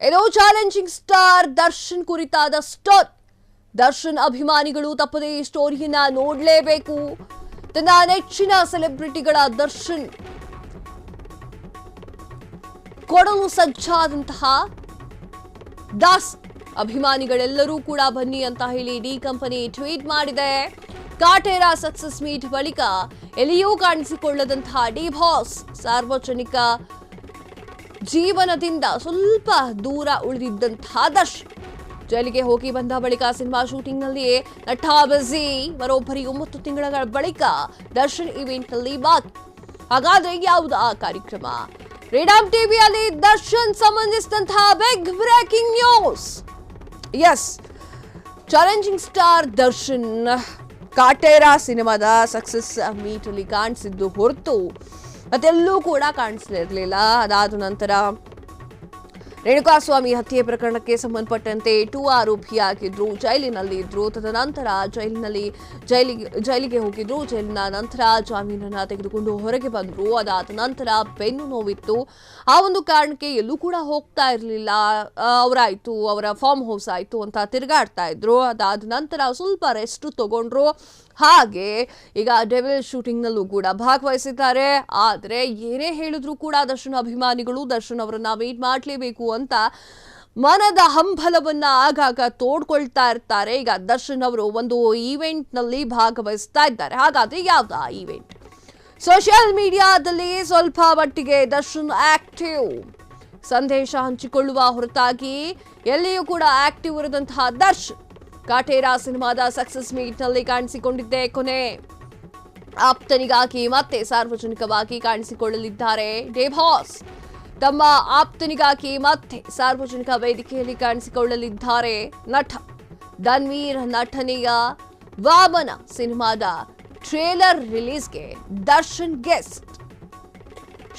ಇದು challenging star Darshan ಕುರಿತಾದ story. Darshan ಅಭಿಮಾನಿಗಳು ತಪ್ಪದೇ ಈ ಸ್ಟೋರಿಯನ್ನ ನೋಡಲೇಬೇಕು. ತನ್ನ ನೆಚ್ಚಿನ ಸೆಲೆಬ್ರಿಟಿಗಳ ದರ್ಶನ್ ಕೊಡಲು ಸಜ್ಜಾದಂತಹ ದಾಸ್ ಅಭಿಮಾನಿಗಳೆಲ್ಲರೂ ಕೂಡ ಬನ್ನಿ ಅಂತ ಹೇಳಿ ಡಿ ಕಂಪನಿ ಟ್ವೀಟ್ ಮಾಡಿದೆ. ಕಾಟೇರ ಸಕ್ಸಸ್ ಮೀಟ್ ಬಳಿಕ ಎಲ್ಲಿಯೂ ಕಾಣಿಸಿಕೊಳ್ಳದಂತಹ ಡಿ ಬಾಸ್ ಸಾರ್ವಜನಿಕ ಜೀವನದಿಂದ ಸ್ವಲ್ಪ ದೂರ ಉಳಿದಿದ್ದಂತಹ ದರ್ಶನ್ ಜೈಲಿಗೆ ಹೋಗಿ ಬಂದ ಬಳಿಕ ಸಿನಿಮಾ ಶೂಟಿಂಗ್ ನಲ್ಲಿ ನಟ ಬಿಸಿ. ಬರೋಬ್ಬರಿ 9 ತಿಂಗಳ ಬಳಿಕ ದರ್ಶನ್ ಇವೆಂಟ್ ನಲ್ಲಿ ಬಾಕಿ. ಹಾಗಾದ್ರೆ ಯಾವುದು ಆ ಕಾರ್ಯಕ್ರಮ? ಫ್ರೀಡಮ್ ಟಿವಿಯಲ್ಲಿ ದರ್ಶನ್ ಸಂಬಂಧಿಸಿದಂತಹ big breaking news. Yes, challenging star Darshan Kaatera ಸಿನಿಮಾದ ಸಕ್ಸಸ್ ಮೀಟ್ ಅಲ್ಲಿ ಕಾಣಿಸಿದ್ದು ಹೊರತು ಅದೆಲ್ಲೂ ಕೂಡ ಕಾಣಿಸಲಿರಲಿಲ್ಲ. ಅದಾದ ನಂತರ ರೇಣುಕಾಸ್ವಾಮಿ ಹತ್ಯೆ ಪ್ರಕರಣಕ್ಕೆ ಸಂಬಂಧಪಟ್ಟಂತೆ 2 ಆರೋಪಿಯಾಗಿದ್ರು, ಜೈಲಿನಲ್ಲಿ ಇದ್ರು. ತದನಂತರ ಜೈಲಿಗೆ ಹೋಗಿದ್ರು. ಜೈಲಿನ ನಂತರ ಜಾಮೀನನ್ನ ತೆಗೆದುಕೊಂಡು ಹೊರಗೆ ಬಂದ್ರು. ಅದಾದ ನಂತರ ಬೆನ್ನು ನೋವಿತ್ತು. ಆ ಒಂದು ಕಾರಣಕ್ಕೆ ಎಲ್ಲೂ ಕೂಡ ಹೋಗ್ತಾ ಇರಲಿಲ್ಲ. ಅವರಾಯ್ತು, ಅವರ ಫಾರ್ಮ್ ಹೌಸ್ ಆಯ್ತು ಅಂತ ತಿರುಗಾಡ್ತಾ ಇದ್ರು. ಅದಾದ ನಂತರ ಸ್ವಲ್ಪ ರೆಸ್ಟ್ ತಗೊಂಡ್ರು. ಹಾಗೆ ಈಗ ಡೆವಿಲ್ ಶೂಟಿಂಗ್ ನಲ್ಲೂ ಕೂಡ ಭಾಗವಹಿಸಿದ್ದಾರೆ. ಆದ್ರೆ ಏನೇ ಹೇಳಿದ್ರು ಕೂಡ ದರ್ಶನ್ ಅಭಿಮಾನಿಗಳು ದರ್ಶನ್ ಅವರನ್ನ ಮೀಟ್ ಮಾಡಲೇಬೇಕು ಅಂತ ಮನದ ಹಂಬಲವನ್ನ ಆಗಾಗ ತೋಡ್ಕೊಳ್ತಾ ಇರ್ತಾರೆ. ಈಗ ದರ್ಶನ್ ಅವರು ಒಂದು ಈವೆಂಟ್ ನಲ್ಲಿ ಭಾಗವಹಿಸ್ತಾ ಇದ್ದಾರೆ. ಹಾಗಾದ್ರೆ ಯಾವ್ದು ಆ ಈವೆಂಟ್? ಸೋಷಿಯಲ್ ಮೀಡಿಯಾದಲ್ಲಿ ಸ್ವಲ್ಪ ಮಟ್ಟಿಗೆ ದರ್ಶನ್ ಆಕ್ಟಿವ್, ಸಂದೇಶ ಹಂಚಿಕೊಳ್ಳುವ ಹೊರತಾಗಿ ಎಲ್ಲಿಯೂ ಕೂಡ ಆಕ್ಟಿವ್ ಇರದಂತಹ ದರ್ಶನ್ ಕಾಟೇರ ಸಿನಿಮಾದ ಸಕ್ಸಸ್ ಮೀಟ್ ನಲ್ಲಿ ಕಾಣಿಸಿಕೊಂಡಿದ್ದೆ. ಕೊನೆ ಆಪ್ತನಿಗಾಗಿ ಮತ್ತೆ ಸಾರ್ವಜನಿಕವಾಗಿ ಕಾಣಿಸಿಕೊಳ್ಳಲಿದ್ದಾರೆ ಡಿ ಬಾಸ್. ತಮ್ಮ ಆಪ್ತನಿಗಾಗಿ ಮತ್ತೆ ಸಾರ್ವಜನಿಕ ವೇದಿಕೆಯಲ್ಲಿ ಕಾಣಿಸಿಕೊಳ್ಳಲಿದ್ದಾರೆ ನಟ ಧನ್ವೀರ್. ನಟನೆಯ ವಾಮನ ಸಿನಿಮಾದ ಟ್ರೇಲರ್ ರಿಲೀಸ್ಗೆ ದರ್ಶನ್ ಗೆಸ್ಟ್.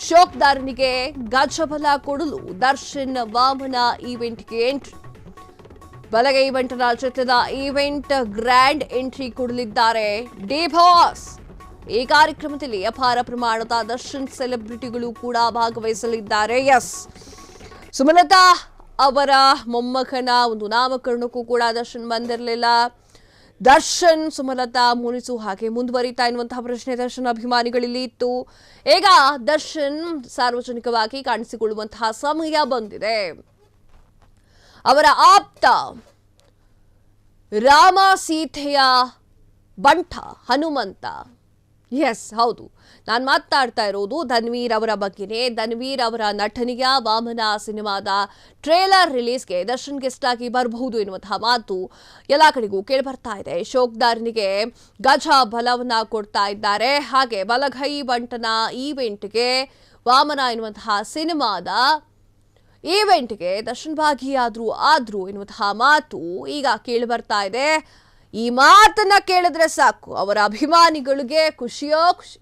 ಶೋಕ್ದಾರನಿಗೆ ಗಜಬಲ ಕೊಡಲು ದರ್ಶನ್ ವಾಮನ ಈವೆಂಟ್ಗೆ ಎಂಟ್ರಿ. ಬಲಗೈ ಬಂಟನ ಚಿತ್ರದ ಈವೆಂಟ್ ಗ್ರ್ಯಾಂಡ್ ಎಂಟ್ರಿ ಕೊಡಲಿದ್ದಾರೆ ಡಿ ಬಾಸ್. ಈ ಕಾರ್ಯಕ್ರಮದಲ್ಲಿ ಅಪಾರ ಪ್ರಮಾಣದ ದರ್ಶನ್ ಸೆಲೆಬ್ರಿಟಿಗಳು ಕೂಡ ಭಾಗವಹಿಸಲಿದ್ದಾರೆ. ಎಸ್, ಸುಮಲತಾ ಅವರ ಮೊಮ್ಮಗನ ಒಂದು ನಾಮಕರಣಕ್ಕೂ ಕೂಡ ದರ್ಶನ್ ಬಂದಿರಲಿಲ್ಲ. ದರ್ಶನ್ ಸುಮಲತಾ ಮುನಿಸು ಹಾಗೆ ಮುಂದುವರಿತಾ ಎನ್ನುವಂತಹ ಪ್ರಶ್ನೆ ದರ್ಶನ್ ಅಭಿಮಾನಿಗಳಲ್ಲಿ ಇತ್ತು. ಈಗ ದರ್ಶನ್ ಸಾರ್ವಜನಿಕವಾಗಿ ಕಾಣಿಸಿಕೊಳ್ಳುವಂತಹ ಸಮಯ ಬಂದಿದೆ. ಅವರ ಆಪ್ತ ರಾಮ ಸೀತೆಯ ಬಂಟ ಹನುಮಂತ, ಎಸ್ ಹೌದು, ನಾನು ಮಾತಾಡ್ತಾ ಇರೋದು ಧನ್ವೀರ್ ಅವರ ಬಗ್ಗೆನೇ. ಧನ್ವೀರ್ ಅವರ ನಟನೆಯ ವಾಮನ ಸಿನಿಮಾದ ಟ್ರೇಲರ್ ರಿಲೀಸ್ಗೆ ದರ್ಶನ್ ಗೆಸ್ಟ್ ಆಗಿ ಬರಬಹುದು ಎನ್ನುವಂತಹ ಮಾತು ಎಲ್ಲ ಕಡೆಗೂ ಕೇಳಿಬರ್ತಾ ಇದೆ. ಶೋಕ್ದಾರನಿಗೆ ಗಜ ಬಲವನ್ನ ಕೊಡ್ತಾ ಇದ್ದಾರೆ. ಹಾಗೆ ಬಲಗೈ ಬಂಟನ ಈವೆಂಟ್ಗೆ ವಾಮನ ಎನ್ನುವಂತಹ ಸಿನಿಮಾದ ಈವೆಂಟ್ಗೆ ದರ್ಶನ್ ಭಾಗಿಯಾದ್ರು ಎನ್ನುವಂತಹ ಮಾತು ಈಗ ಕೇಳಿ ಬರ್ತಾ ಇದೆ. ಈ ಮಾತನ್ನ ಕೇಳಿದ್ರೆ ಸಾಕು ಅವರ ಅಭಿಮಾನಿಗಳಿಗೆ ಖುಷಿಯೋ ಖುಷಿ.